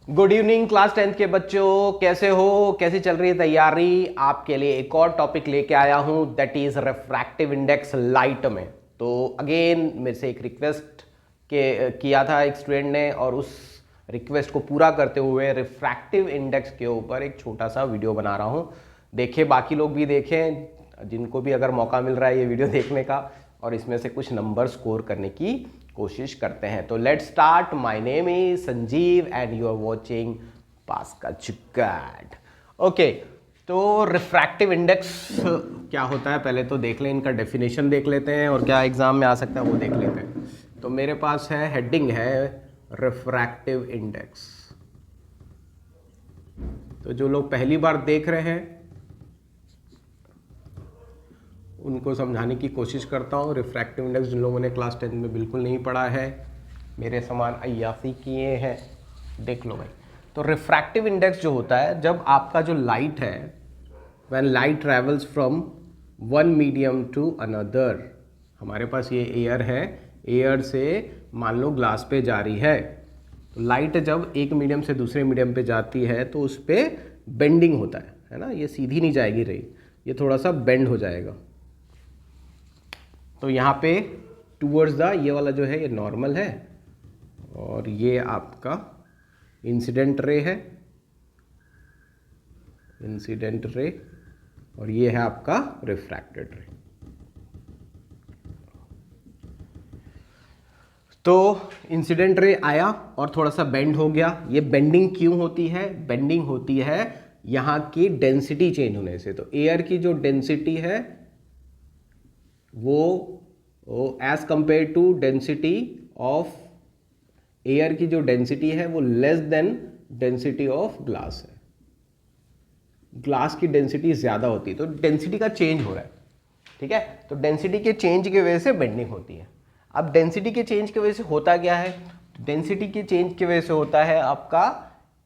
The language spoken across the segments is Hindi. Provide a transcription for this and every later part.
गुड इवनिंग क्लास 10th के बच्चों, कैसे हो? कैसी चल रही है तैयारी? आपके लिए एक और टॉपिक लेके आया हूं, that is refractive index light में। तो अगेन मेरे से एक रिक्वेस्ट के किया था एक स्टूडेंट ने, और उस रिक्वेस्ट को पूरा करते हुए रिफ्रैक्टिव इंडेक्स के ऊपर एक छोटा सा वीडियो बना रहा हूं। देखें, बाकी लोग भी देखें, जिनको भी अगर मौका मिल रहा है ये वीडियो देखने का, और इसमें से कुछ नंबर स्कोर करने की कोशिश करते हैं। तो let's start. My name is Sanjeev and you are watching पास का चिक्काट। ओके, तो रिफ्रैक्टिव इंडेक्स क्या होता है पहले तो देख लें, इनका डेफिनेशन देख लेते हैं, और क्या एग्जाम में आ सकता है वो देख लेते हैं। तो मेरे पास है, हेडिंग है रिफ्रैक्टिव इंडेक्स। तो जो लोग पहली बार देख रहे हैं उनको समझाने की कोशिश करता हूँ। रिफ्रैक्टिव इंडेक्स जिन लोगों ने क्लास 10 में बिल्कुल नहीं पढ़ा है, मेरे समान अय्यासी किए हैं, देख लो भाई। तो रिफ्रैक्टिव इंडेक्स जो होता है, जब आपका जो लाइट है, when light travels from one medium to another, हमारे पास ये एयर है, एयर से मान लो ग्लास पे जा रही है, तो लाइट जब एक मीडियम से दूसरे मीडियम पे जाती है तो उस पर बेंडिंग होता है ना, ये सीधी नहीं जाएगी रही, ये थोड़ा सा बेंड हो जाएगा। तो यहाँ पे टूवर्ड्स द, ये वाला जो है ये नॉर्मल है, और ये आपका इंसिडेंट रे है, इंसिडेंट रे, और ये है आपका रिफ्रैक्टेड रे। तो इंसिडेंट रे आया और थोड़ा सा बेंड हो गया। ये बेंडिंग क्यों होती है? बेंडिंग होती है यहाँ की डेंसिटी चेंज होने से। तो एयर की जो डेंसिटी है वो as compare to density of, air की जो डेंसिटी है वो less than density of glass है। ग्लास की डेंसिटी ज़्यादा होती है, तो डेंसिटी का चेंज हो रहा है, ठीक है। तो डेंसिटी के चेंज की वजह से बेंडिंग होती है। अब डेंसिटी के चेंज की वजह से होता क्या है? डेंसिटी के चेंज की वजह से होता है आपका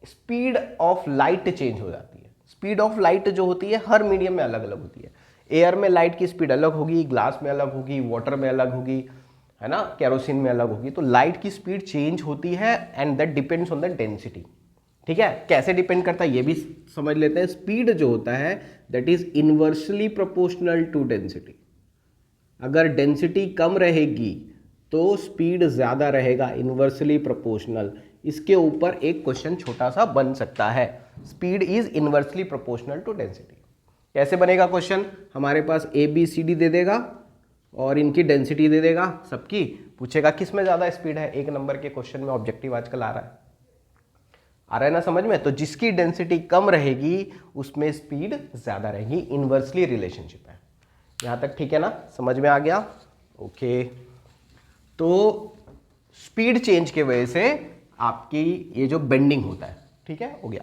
स्पीड ऑफ लाइट चेंज हो जाती है। स्पीड ऑफ लाइट जो होती है हर मीडियम में अलग अलग होती है। एयर में लाइट की स्पीड अलग होगी, ग्लास में अलग होगी, वाटर में अलग होगी, है ना, केरोसिन में अलग होगी। तो लाइट की स्पीड चेंज होती है and that depends on the density, ठीक है। कैसे डिपेंड करता है ये भी समझ लेते हैं। स्पीड जो होता है that is inversely proportional to density. अगर डेंसिटी कम रहेगी तो स्पीड ज़्यादा रहेगा, इनवर्सली प्रोपोर्शनल। इसके ऊपर एक क्वेश्चन छोटा सा बन सकता है, speed is inversely proportional to density. कैसे बनेगा क्वेश्चन? हमारे पास ए बी सी डी दे देगा और इनकी डेंसिटी दे देगा सबकी, पूछेगा किस में ज़्यादा स्पीड है। एक नंबर के क्वेश्चन में ऑब्जेक्टिव आजकल आ रहा है ना समझ में? तो जिसकी डेंसिटी कम रहेगी उसमें स्पीड ज़्यादा रहेगी, इनवर्सली रिलेशनशिप है। यहाँ तक ठीक है ना, समझ में आ गया? ओके, तो स्पीड चेंज के वजह से आपकी ये जो बेंडिंग होता है, ठीक है, हो गया।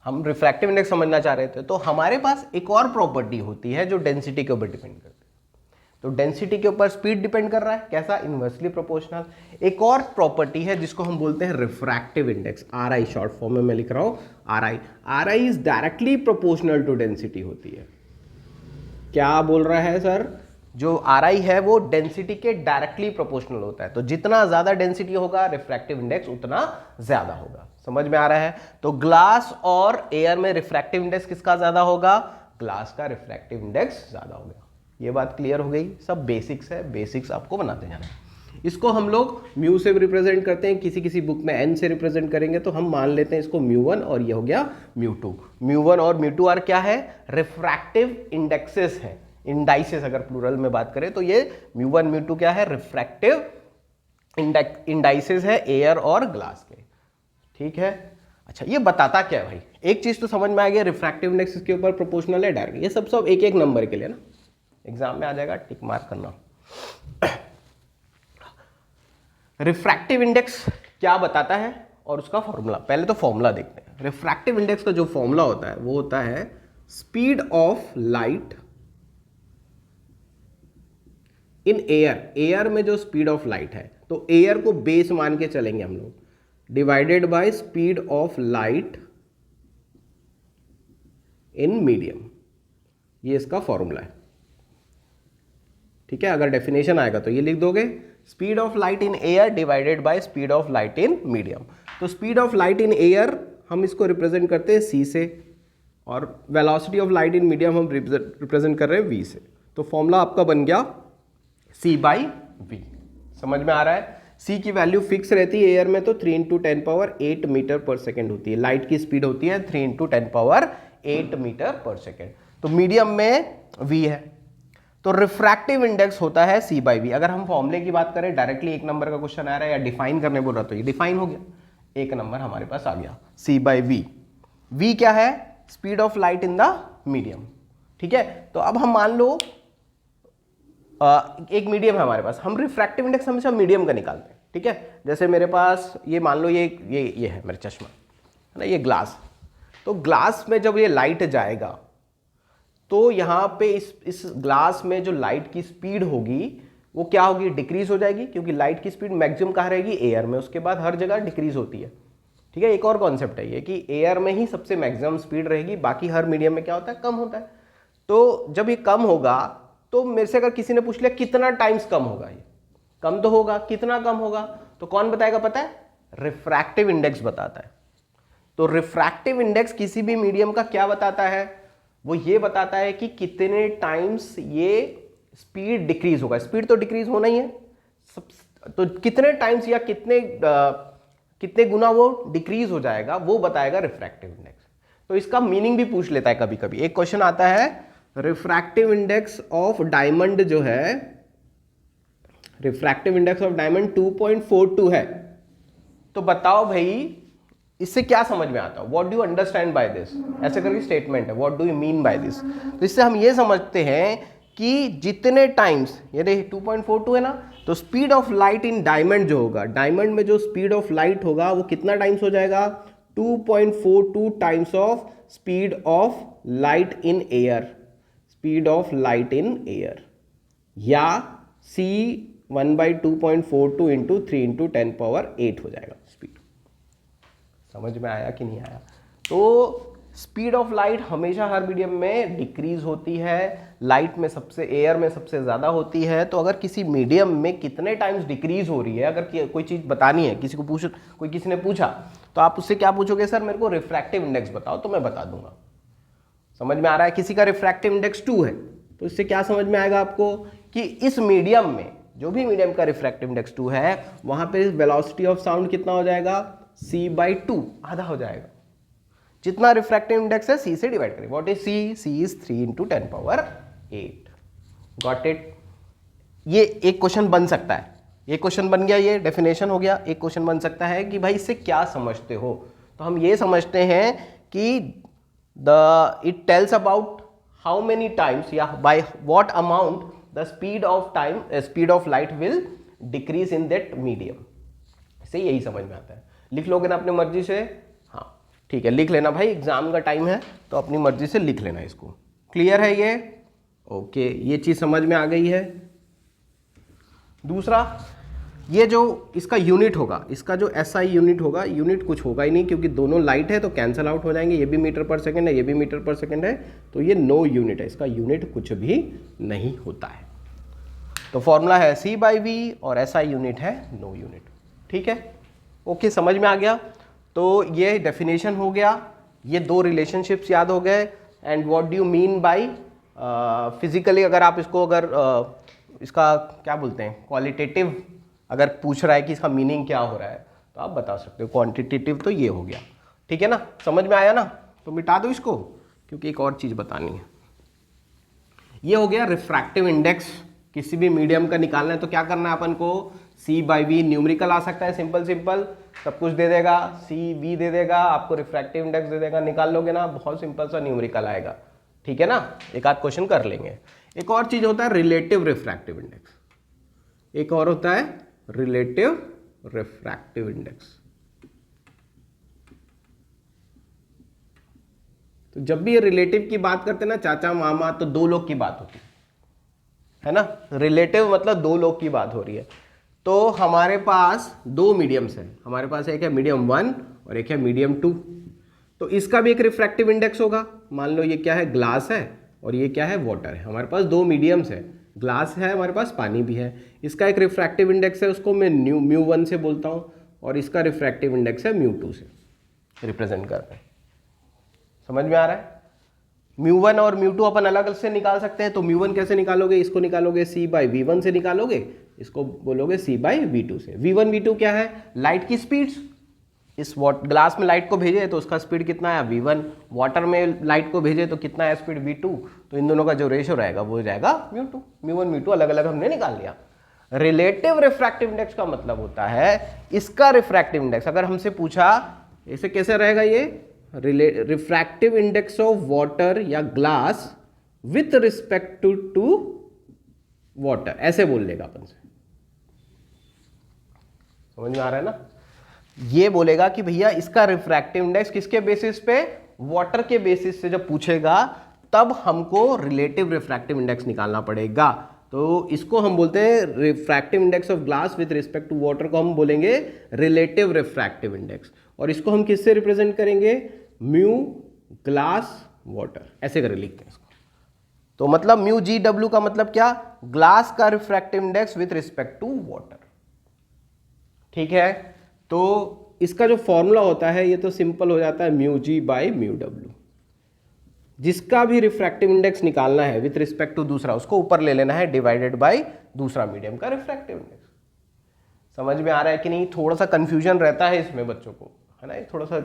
हम रिफ्रैक्टिव इंडेक्स समझना चाह रहे थे। तो हमारे पास एक और प्रॉपर्टी होती है जो डेंसिटी के ऊपर डिपेंड करती है। तो डेंसिटी के ऊपर स्पीड डिपेंड कर रहा है, कैसा? Inversely proportional. एक और प्रॉपर्टी है जिसको हम बोलते हैं refractive index, R I, short form में मैं लिख रहा हूं R I. R I is directly proportional to density होती है। क्या बोल रहा है सर? जो आर आई है वो डेंसिटी के डायरेक्टली प्रोपोर्शनल होता है। तो जितना ज्यादा डेंसिटी होगा रिफ्रैक्टिव इंडेक्स उतना ज्यादा होगा। समझ में आ रहा है? तो ग्लास और एयर में रिफ्रैक्टिव इंडेक्स किसका ज्यादा होगा? ग्लास का रिफ्रैक्टिव इंडेक्स ज्यादा होगा। ये बात क्लियर हो गई? सब बेसिक्स है, बेसिक्स आपको बनाते जाना है। इसको हम लोग म्यू से रिप्रेजेंट करते हैं, किसी किसी बुक में एन से रिप्रेजेंट करेंगे, तो हम मान लेते हैं इसको म्यू वन, और ये हो गया म्यू टू। म्यू वन और म्यू टू आर क्या है? रिफ्रैक्टिव इंडेक्सेस है, इंडाइसेस अगर प्लूरल में बात करें तो ये म्यू वन म्यू टू क्या है? रिफ्रैक्टिव इंडाइसेस है एयर और ग्लास के, ठीक है। अच्छा, ये बताता क्या है भाई? एक चीज तो समझ में आ गया, रिफ्रैक्टिव इंडेक्स के ऊपर प्रोपोर्शनल है डायरेक्ट। ये सब एक एक नंबर के लिए ना, एग्जाम में आ जाएगा, टिक मार्क करना। रिफ्रैक्टिव इंडेक्स क्या बताता है और उसका फॉर्मूला, पहले तो फॉर्मूला देखते हैं। रिफ्रैक्टिव इंडेक्स का जो फॉर्मूला होता है वो होता है speed of light in air. Air में जो स्पीड ऑफ लाइट है, तो एयर को बेस मान के चलेंगे हम लोग, divided by speed of light in medium. ये इसका फॉर्मूला है, ठीक है। अगर डेफिनेशन आएगा तो ये लिख दोगे, speed of light in air divided by speed of light in medium. तो speed of light in air हम इसको रिप्रेजेंट करते हैं c से, और velocity of light in medium हम रिप्रेजेंट कर रहे हैं v से। तो फॉर्मूला आपका बन गया c/v। समझ में आ रहा है? c की वैल्यू फिक्स रहती है एयर में, तो 3 × 10⁸ मीटर पर सेकेंड होती है। लाइट की स्पीड होती है 3 × 10⁸ मीटर पर सेकेंड। तो मीडियम में v है, तो रिफ्रैक्टिव इंडेक्स होता है c/v। अगर हम फॉर्मूले की बात करें, डायरेक्टली 1 नंबर का क्वेश्चन आ रहा है या डिफाइन करने बोल रहा, तो ये डिफाइन हो गया, 1 नंबर हमारे पास आ गया c/v। v क्या है? Speed of light in the medium. ठीक है, तो अब हम मान लो एक मीडियम है हमारे पास, हम रिफ्रैक्टिव इंडेक्स हमेशा मीडियम का निकालते हैं। ठीक है, जैसे मेरे पास ये मान लो ये है मेरा चश्मा, है ना, ये ग्लास। तो ग्लास में जब ये लाइट जाएगा तो यहाँ पे इस ग्लास में जो लाइट की स्पीड होगी वो क्या होगी? डिक्रीज हो जाएगी, क्योंकि लाइट की स्पीड मैक्सिमम कहाँ रहेगी? एयर में। उसके बाद हर जगह डिक्रीज होती है। ठीक है, एक और कॉन्सेप्ट है ये कि एयर में ही सबसे मैक्सिमम स्पीड रहेगी, बाकी हर मीडियम में क्या होता है? कम होता है। तो जब ये कम होगा तो मेरे से अगर किसी ने पूछ लिया कितना टाइम्स कम होगा, ये कम तो होगा, कितना कम होगा? तो कौन बताएगा पता है? रिफ्रैक्टिव इंडेक्स बताता है। तो रिफ्रैक्टिव इंडेक्स किसी भी मीडियम का क्या बताता है? वो ये बताता है कि कितने टाइम्स ये स्पीड डिक्रीज होगा। स्पीड तो डिक्रीज होना ही है, तो कितने टाइम्स या कितने गुना वो डिक्रीज हो जाएगा, वो बताएगा रिफ्रैक्टिव इंडेक्स। तो इसका मीनिंग भी पूछ लेता है कभी कभी। एक क्वेश्चन आता है, रिफ्रैक्टिव इंडेक्स ऑफ डायमंड जो है, रिफ्रैक्टिव इंडेक्स ऑफ डायमंड 2.42 है, तो बताओ भाई इससे क्या समझ में आता है? What do you understand by this? ऐसे करके स्टेटमेंट है, what do you mean by this. तो इससे हम ये समझते हैं कि जितने टाइम्स, ये देखिए 2.42 है ना, तो speed of light in diamond जो होगा, डायमंड में जो स्पीड ऑफ लाइट होगा वो कितना टाइम्स हो जाएगा? 2.42 times of speed of light in air, speed of light in air, या c 1/2.42 इंटू 3 × 10⁸ हो जाएगा स्पीड। समझ में आया कि नहीं आया? तो स्पीड ऑफ लाइट हमेशा हर मीडियम में डिक्रीज होती है, लाइट में सबसे, एयर में सबसे ज्यादा होती है। तो अगर किसी मीडियम में कितने टाइम्स डिक्रीज हो रही है, अगर कोई चीज बतानी है, किसी ने पूछा, तो आप उससे क्या पूछोगे? सर मेरे को रिफ्रैक्टिव इंडेक्स बताओ, तो मैं बता दूंगा। समझ में आ रहा है? किसी का रिफ्रैक्टिव इंडेक्स 2 है, तो इससे क्या समझ में आएगा आपको कि इस मीडियम में, जो भी मीडियम का रिफ्रैक्टिव इंडेक्स 2 है, वहां पे वेलोसिटी ऑफ साउंड कितना हो जाएगा? c/2, आधा हो जाएगा। जितना रिफ्रैक्टिव इंडेक्स है c से डिवाइड करें। What is c? c is 3 × 10⁸। Got it? ये एक क्वेश्चन बन सकता है, ये क्वेश्चन बन गया, ये डेफिनेशन हो गया। एक क्वेश्चन बन सकता है कि भाई इससे क्या समझते हो? तो हम ये समझते हैं कि it tells about how many times या by what amount the speed of light will decrease in that medium। इसे यही समझ में आता है। लिख लोगे ना अपनी मर्जी से? हाँ ठीक है, लिख लेना भाई, एग्जाम का टाइम है तो अपनी मर्जी से लिख लेना इसको। क्लियर है ये? ओके, ये चीज समझ में आ गई है। दूसरा, ये जो इसका यूनिट होगा, इसका जो SI यूनिट होगा, यूनिट कुछ होगा ही नहीं, क्योंकि दोनों लाइट है तो कैंसल आउट हो जाएंगे। ये भी मीटर पर सेकंड है, ये भी मीटर पर सेकंड है, तो ये नो यूनिट है, इसका यूनिट कुछ भी नहीं होता है। तो फॉर्मूला है c/v और SI यूनिट है नो यूनिट। ठीक है, ओके, समझ में आ गया। तो ये डेफिनेशन हो गया, ये दो रिलेशनशिप्स याद हो गए। And what do you mean by physically, अगर आप इसको इसका क्या बोलते हैं, क्वालिटेटिव अगर पूछ रहा है कि इसका मीनिंग क्या हो रहा है, तो आप बता सकते हो। क्वांटिटेटिव तो ये हो गया, ठीक है ना, समझ में आया ना? तो मिटा दो इसको, क्योंकि एक और चीज़ बतानी है। ये हो गया रिफ्रैक्टिव इंडेक्स। किसी भी मीडियम का निकालना है तो क्या करना है अपन को? c/v, न्यूमेरिकल आ सकता है, सिंपल सब कुछ दे देगा, c/v दे देगा, आपको रिफ्रैक्टिव इंडेक्स दे देगा, निकाल लोगे ना, बहुत सिंपल सा न्यूमेरिकल आएगा। ठीक है ना, एक आध क्वेश्चन कर लेंगे। एक और चीज होता है रिलेटिव रिफ्रैक्टिव इंडेक्स, एक और होता है रिलेटिव रिफ्रैक्टिव इंडेक्स। तो जब भी ये रिलेटिव की बात करते हैं ना, चाचा मामा, तो दो लोग की बात होती है ना। रिलेटिव मतलब दो लोग की बात हो रही है। तो हमारे पास दो मीडियम्स हैं, हमारे पास एक है मीडियम 1 और एक है मीडियम 2। तो इसका भी एक रिफ्रैक्टिव इंडेक्स होगा। मान लो ये क्या है, ग्लास है, और ये क्या है, वाटर है। हमारे पास दो मीडियम्स है, ग्लास है, हमारे पास पानी भी है। इसका एक रिफ्रैक्टिव इंडेक्स है, उसको मैं μ1 से बोलता हूँ, और इसका रिफ्रैक्टिव इंडेक्स है μ2 से रिप्रेजेंट करते हैं। समझ में आ रहा है? μ1 और μ2 अपन अलग अलग से निकाल सकते हैं। तो μ1 कैसे निकालोगे? इसको निकालोगे c/v1 से निकालोगे, इसको बोलोगे c/v2 से। v1 v2 क्या है? लाइट की स्पीड्स। इस ग्लास में लाइट को भेजे तो उसका स्पीड कितना है? v1। वाटर में लाइट को भेजे तो कितना है स्पीड? v2। तो इन दोनों का जो रेशियो रहेगा वो हो जाएगा μ2। μ1 μ2 अलग अलग हमने निकाल लिया। रिलेटिव रिफ्रैक्टिव इंडेक्स का मतलब होता है इसका रिफ्रैक्टिव इंडेक्स। अगर हमसे पूछा इसे कैसे रहेगा, ये रिफ्रैक्टिव इंडेक्स ऑफ वाटर या glass with respect to water, ऐसे बोल लेगा अपन से। समझ में आ रहा है ना? ये बोलेगा कि भैया इसका रिफ्रैक्टिव इंडेक्स किसके बेसिस पे? वाटर के बेसिस से जब पूछेगा तब हमको रिलेटिव रिफ्रैक्टिव इंडेक्स निकालना पड़ेगा। तो इसको हम बोलते हैं refractive index of glass with respect to water को हम बोलेंगे रिलेटिव रिफ्रैक्टिव इंडेक्स। और इसको हम किससे रिप्रेजेंट करेंगे? म्यू ग्लास वाटर, ऐसे करके लिखते हैं इसको। तो मतलब म्यू जी डब्ल्यू का मतलब क्या? ग्लास का refractive index with respect to water. ठीक है, तो इसका जो फॉर्मूला होता है ये तो सिंपल हो जाता है mu G by mu W. जिसका भी रिफ्रैक्टिव इंडेक्स निकालना है विथ रिस्पेक्ट टू दूसरा, उसको ऊपर ले लेना है डिवाइडेड बाय दूसरा मीडियम का रिफ्रैक्टिव इंडेक्स। समझ में आ रहा है कि नहीं? थोड़ा सा कंफ्यूजन रहता है इसमें बच्चों को, है ना? थोड़ा सा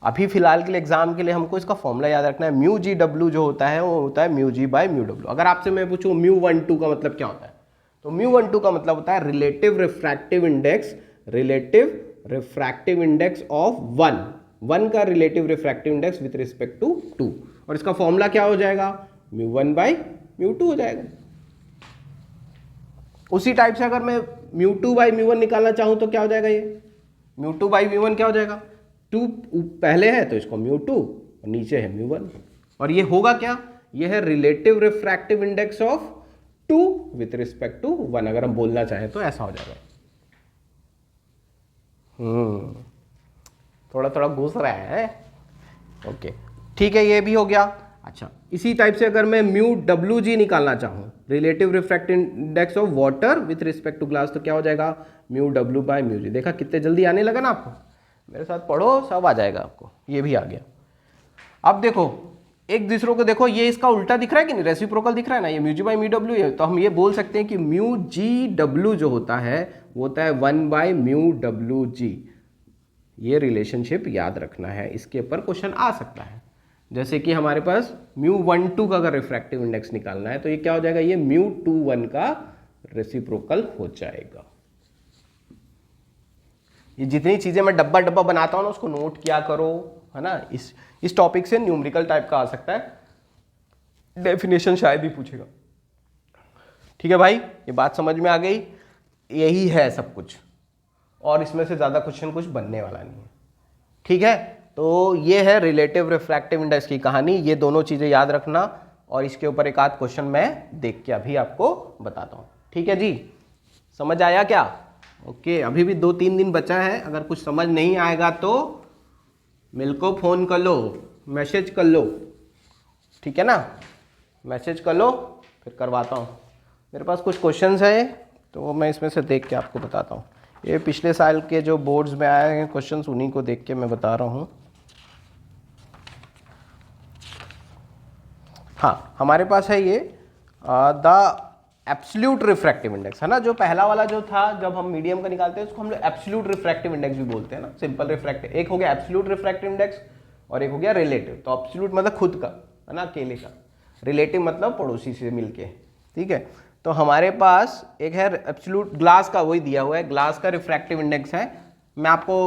अभी फिलहाल के लिए एग्जाम के लिए हमको इसका फॉर्मूला याद रखना है। म्यू जी डब्ल्यू जो होता है वो होता है mu G by mu W. अगर आपसे मैं पूछूं म्यू 1 2 का मतलब क्या होता है, तो म्यू 1 2 का मतलब होता है relative refractive index, relative refractive index of one का relative refractive index with respect to 2। और इसका फॉर्मूला क्या हो जाएगा? म्यू 1 बाई म्यू 2 हो जाएगा। उसी टाइप से अगर मैं म्यू 2 बाई म्यू 1 निकालना चाहूं तो क्या हो जाएगा? ये म्यू 2 बाई म्यू 1 क्या हो जाएगा? 2 पहले है तो इसको म्यू 2 और नीचे है म्यू 1। और ये होगा क्या? ये है relative refractive index of 2 with respect to 1। अगर हम बोलना चाहें तो ऐसा हो जाएगा। थोड़ा थोड़ा घुस रहा है। ओके, ठीक है, ये भी हो गया। अच्छा, इसी टाइप से अगर मैं म्यू डब्ल्यू जी निकालना चाहूँ, relative refractive index of water with respect to glass, तो क्या हो जाएगा? Mu W by mu G. देखा कितने जल्दी आने लगा ना आपको? मेरे साथ पढ़ो, सब आ जाएगा आपको। ये भी आ गया। अब देखो एक दूसरे को देखो, ये इसका उल्टा दिख रहा है कि नहीं? रेसिप्रोकल दिख रहा है ना? ये mu G by mu W है। तो हम ये बोल सकते हैं कि म्यू जी डब्ल्यू जो होता है वो होता है 1 बाय म्यू डब्ल्यू जी। ये रिलेशनशिप याद रखना है, इसके ऊपर क्वेश्चन आ सकता है। जैसे कि हमारे पास म्यू 1 2 का अगर रिफ्रैक्टिव इंडेक्स निकालना है तो ये क्या हो जाएगा? ये म्यू 2 1 का रेसिप्रोकल हो जाएगा। ये जितनी चीजें मैं डब्बा डब्बा बनाता हूं ना उसको नोट किया करो, है ना? इस टॉपिक से न्यूमेरिकल टाइप का आ सकता है, डेफिनेशन शायद ही पूछेगा। ठीक है भाई, ये बात समझ में आ गई? यही है सब कुछ, और इसमें से ज्यादा क्वेश्चन कुछ बनने वाला नहीं है। ठीक है, तो ये है रिलेटिव रिफ्रैक्टिव इंडेक्स की कहानी। ये दोनों चीजें याद रखना, और इसके ऊपर एक आध क्वेश्चन मैं देख के अभी आपको बताता हूं। ठीक है जी, समझ आया क्या? ओके, अभी भी 2-3 दिन बचा है। अगर कुछ समझ नहीं आएगा तो मेरे को फोन कर लो, मैसेज कर लो, ठीक है ना? मैसेज कर लो, फिर करवाता हूँ। मेरे पास कुछ क्वेश्चंस है तो मैं इसमें से देख के आपको बताता हूँ। ये पिछले साल के जो बोर्ड्स में आए हैं क्वेश्चंस, उन्हीं को देख के मैं बता रहा हूँ। हाँ, हमारे पास है ये द एब्सोल्यूट रिफ्रैक्टिव इंडेक्स, है ना? जो पहला वाला जो था, जब हम मीडियम का निकालते हैं उसको हम लोग एब्सोल्यूट रिफ्रैक्टिव इंडेक्स भी बोलते हैं ना। सिंपल रिफ्रैक्टिव, एक हो गया एब्सोल्यूट रिफ्रैक्टिव इंडेक्स और एक हो गया रिलेटिव। तो एब्सोल्यूट मतलब खुद का, है ना, अकेले का। रिलेटिव मतलब पड़ोसी से मिलके। ठीक है, तो हमारे पास एक है एब्सोल्यूट ग्लास का, वही दिया हुआ है, ग्लास का रिफ्रैक्टिव इंडेक्स है। मैं आपको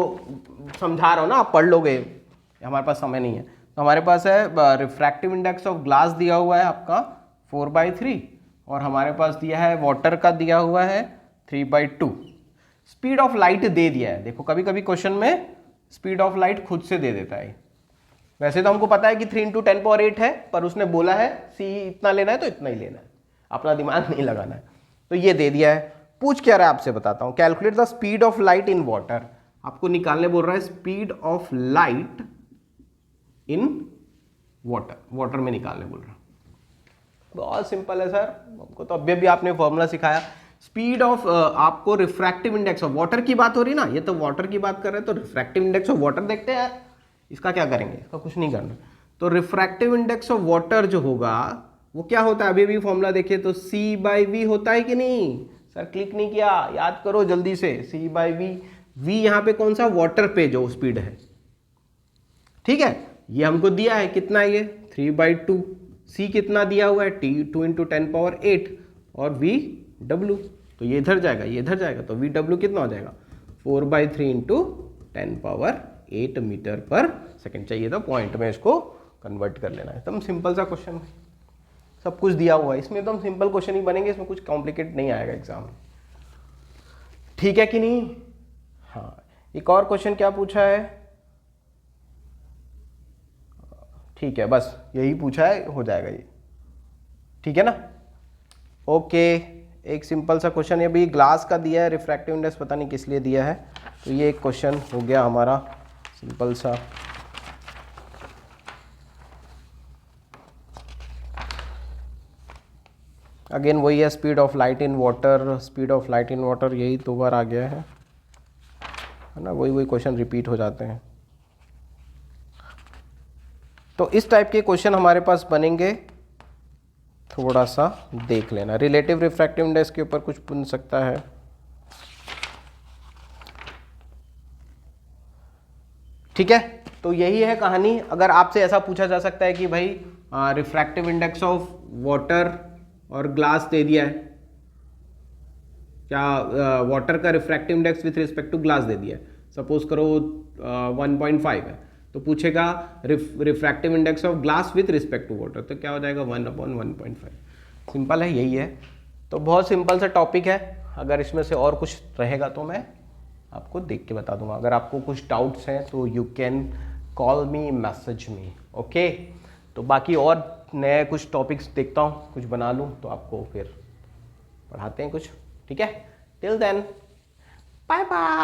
समझा रहा हूँ ना, आप पढ़ लोगे, हमारे पास समय नहीं है। तो हमारे पास है रिफ्रैक्टिव इंडेक्स ऑफ ग्लास दिया हुआ है आपका 4/3, और हमारे पास दिया है वाटर का दिया हुआ है 3/2। स्पीड ऑफ लाइट दे दिया है। देखो कभी कभी क्वेश्चन में स्पीड ऑफ लाइट खुद से दे देता है। वैसे तो हमको पता है कि 3 × 10⁸ है, पर उसने बोला है सी इतना लेना है तो इतना ही लेना है, अपना दिमाग नहीं लगाना है। तो ये दे दिया है। पूछ क्या रहा है आपसे बताता हूँ। Calculate the speed of light in water. आपको निकालने बोल रहा है speed of light in water, water में निकालने बोल रहा है। बहुत सिंपल है सर, हमको तो अभी आपने फॉर्मूला सिखाया। स्पीड ऑफ आपको रिफ्रैक्टिव इंडेक्स ऑफ वाटर की बात हो रही ना, ये तो वाटर की बात कर रहे हैं, तो रिफ्रैक्टिव इंडेक्स ऑफ वाटर देखते हैं यार, इसका क्या करेंगे, इसका कुछ नहीं करना। तो रिफ्रैक्टिव इंडेक्स ऑफ वाटर जो होगा वो क्या होता है, अभी भी फॉर्मूला देखिए तो C/V होता है कि नहीं, सर क्लिक नहीं किया, याद करो जल्दी से, C/V, V यहाँ पे कौन सा, वाटर पे जो स्पीड है, ठीक है, ये हमको दिया है कितना, ये 3/2, C कितना दिया हुआ है, T 2 × 10⁸ और VW, तो ये इधर जाएगा, ये इधर जाएगा, तो VW कितना हो जाएगा 4/3 × 10⁸ मीटर पर सेकेंड। चाहिए तो पॉइंट में इसको कन्वर्ट कर लेना है, एकदम सिंपल सा क्वेश्चन है, सब कुछ दिया हुआ है इसमें, एकदम सिंपल क्वेश्चन ही बनेंगे, इसमें कुछ कॉम्प्लिकेट नहीं आएगा एग्जाम में, ठीक है कि नहीं। हाँ, एक और क्वेश्चन क्या पूछा है, ठीक है, बस यही पूछा है, हो जाएगा ये, ठीक है ना। ओके, एक सिंपल सा क्वेश्चन, ये भी ग्लास का दिया है, रिफ्रैक्टिव इंडेक्स पता नहीं किस लिए दिया है, तो ये एक क्वेश्चन हो गया हमारा सिंपल सा। अगेन वही है, speed of light in water, speed of light in water, यही 2 बार आ गया है ना, वही क्वेश्चन रिपीट हो जाते हैं। तो इस टाइप के क्वेश्चन हमारे पास बनेंगे, थोड़ा सा देख लेना। रिलेटिव रिफ्रैक्टिव इंडेक्स के ऊपर कुछ पूछ सकता है, ठीक है, तो यही है कहानी। अगर आपसे ऐसा पूछा जा सकता है कि भाई रिफ्रैक्टिव इंडेक्स ऑफ वाटर और ग्लास दे दिया है, क्या वाटर का refractive index with respect to glass दे दिया है, सपोज करो 1.5 है, तो पूछेगा refractive index of glass with respect to water, तो क्या हो जाएगा 1/1.5। सिंपल है, यही है, तो बहुत सिंपल सा टॉपिक है। अगर इसमें से और कुछ रहेगा तो मैं आपको देख के बता दूंगा, अगर आपको कुछ डाउट्स हैं तो you can call me, message me, okay. तो बाकी और नए कुछ टॉपिक्स देखता हूँ, कुछ बना लूँ तो आपको फिर पढ़ाते हैं कुछ, ठीक है। Till then, bye bye.